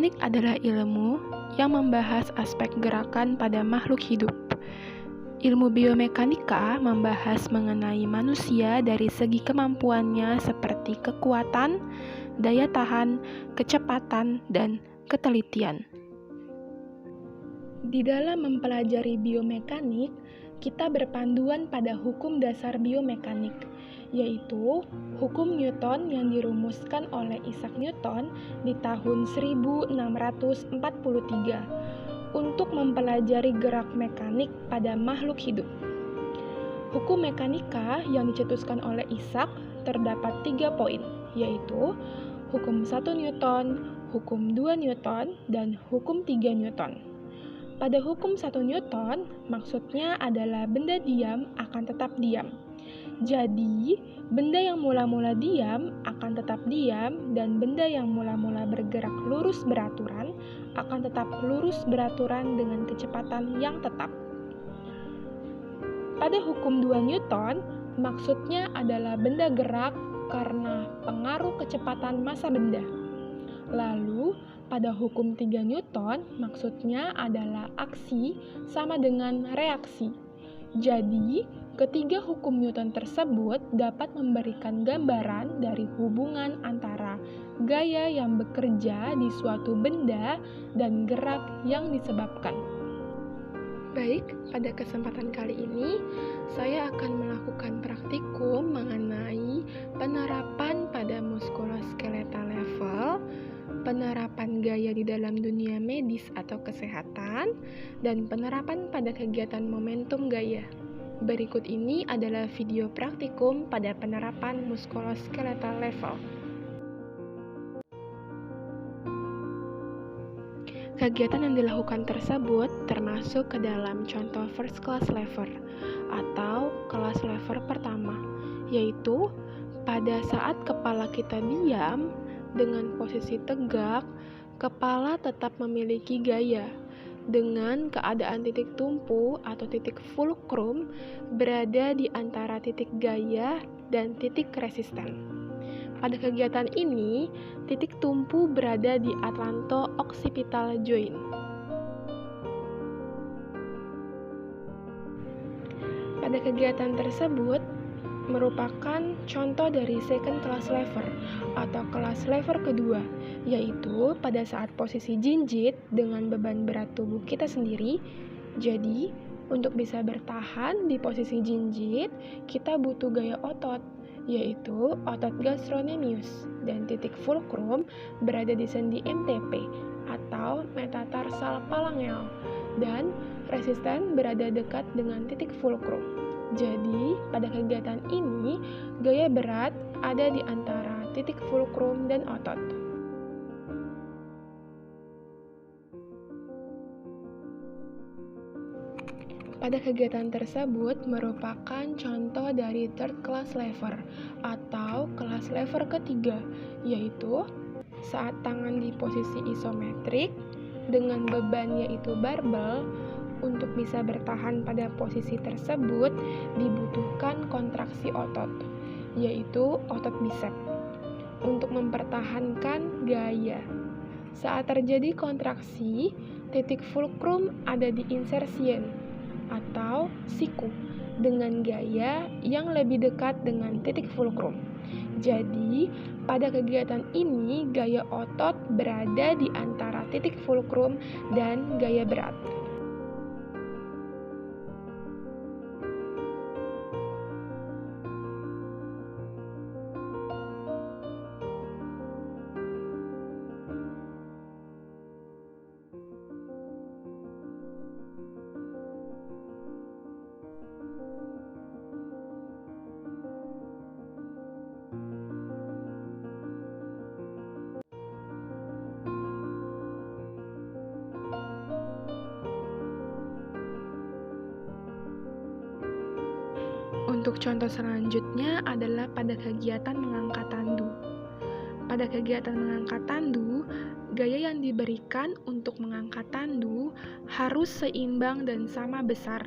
Biomekanik adalah ilmu yang membahas aspek gerakan pada makhluk hidup. Ilmu biomekanika membahas mengenai manusia dari segi kemampuannya seperti kekuatan, daya tahan, kecepatan, dan ketelitian. Di dalam mempelajari biomekanik, kita berpanduan pada hukum dasar biomekanik, yaitu hukum Newton yang dirumuskan oleh Isaac Newton di tahun 1643 untuk mempelajari gerak mekanik pada makhluk hidup. Hukum mekanika yang dicetuskan oleh Isaac terdapat 3 poin, yaitu hukum 1 Newton, hukum 2 Newton, dan hukum 3 Newton. Pada hukum 1 Newton, maksudnya adalah benda diam akan tetap diam. Jadi, benda yang mula-mula diam akan tetap diam, dan benda yang mula-mula bergerak lurus beraturan akan tetap lurus beraturan dengan kecepatan yang tetap. Pada hukum 2 Newton, maksudnya adalah benda gerak karena pengaruh kecepatan massa benda. Lalu, pada hukum 3 Newton, maksudnya adalah aksi sama dengan reaksi. Jadi, ketiga hukum Newton tersebut dapat memberikan gambaran dari hubungan antara gaya yang bekerja di suatu benda dan gerak yang disebabkan. Baik, pada kesempatan kali ini, saya akan melakukan praktikum mengenai penerapan pada muskuloskeletal level, penerapan gaya di dalam dunia medis atau kesehatan, dan penerapan pada kegiatan momentum gaya. Berikut ini adalah video praktikum pada penerapan muskuloskeletal level. Kegiatan yang dilakukan tersebut termasuk ke dalam contoh first class lever atau kelas lever pertama, yaitu pada saat kepala kita diam, dengan posisi tegak, kepala tetap memiliki gaya dengan keadaan titik tumpu atau titik fulcrum berada di antara titik gaya dan titik resisten. Pada kegiatan ini, titik tumpu berada di atlanto-occipital joint. Pada kegiatan tersebut, merupakan contoh dari second class lever atau kelas lever kedua, yaitu pada saat posisi jinjit dengan beban berat tubuh kita sendiri. Jadi, untuk bisa bertahan di posisi jinjit, kita butuh gaya otot, yaitu otot gastrocnemius, dan titik fulcrum berada di sendi MTP atau metatarsal phalangeal, dan resisten berada dekat dengan titik fulcrum. Jadi, pada kegiatan ini, gaya berat ada di antara titik fulcrum dan otot. Pada kegiatan tersebut merupakan contoh dari third class lever atau kelas lever ketiga, yaitu saat tangan di posisi isometrik dengan beban yaitu barbel. Untuk bisa bertahan pada posisi tersebut dibutuhkan kontraksi otot, yaitu otot bisep, untuk mempertahankan gaya. Saat terjadi kontraksi, titik fulcrum ada di insertion atau siku dengan gaya yang lebih dekat dengan titik fulcrum. Jadi, pada kegiatan ini gaya otot berada di antara titik fulcrum dan gaya berat. Untuk contoh selanjutnya adalah pada kegiatan mengangkat tandu. Pada kegiatan mengangkat tandu, gaya yang diberikan untuk mengangkat tandu harus seimbang dan sama besar.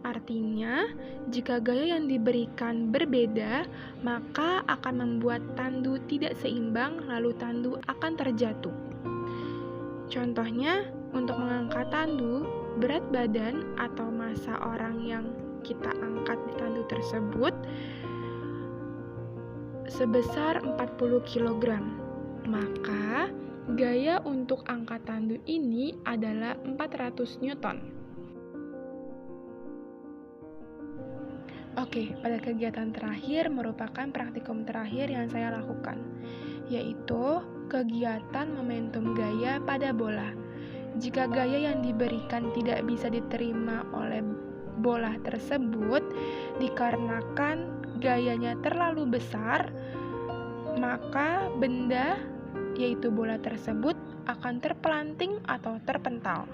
Artinya, jika gaya yang diberikan berbeda, maka akan membuat tandu tidak seimbang, lalu tandu akan terjatuh. Contohnya, untuk mengangkat tandu, berat badan atau massa orang yang kita angkat di tandu tersebut sebesar 40 kg. Maka, gaya untuk angkat tandu ini adalah 400 Newton. Oke, pada kegiatan terakhir merupakan praktikum terakhir yang saya lakukan, yaitu kegiatan momentum gaya pada bola. Jika gaya yang diberikan tidak bisa diterima oleh bola tersebut dikarenakan gayanya terlalu besar, maka benda, yaitu bola tersebut, akan terpelanting atau terpental.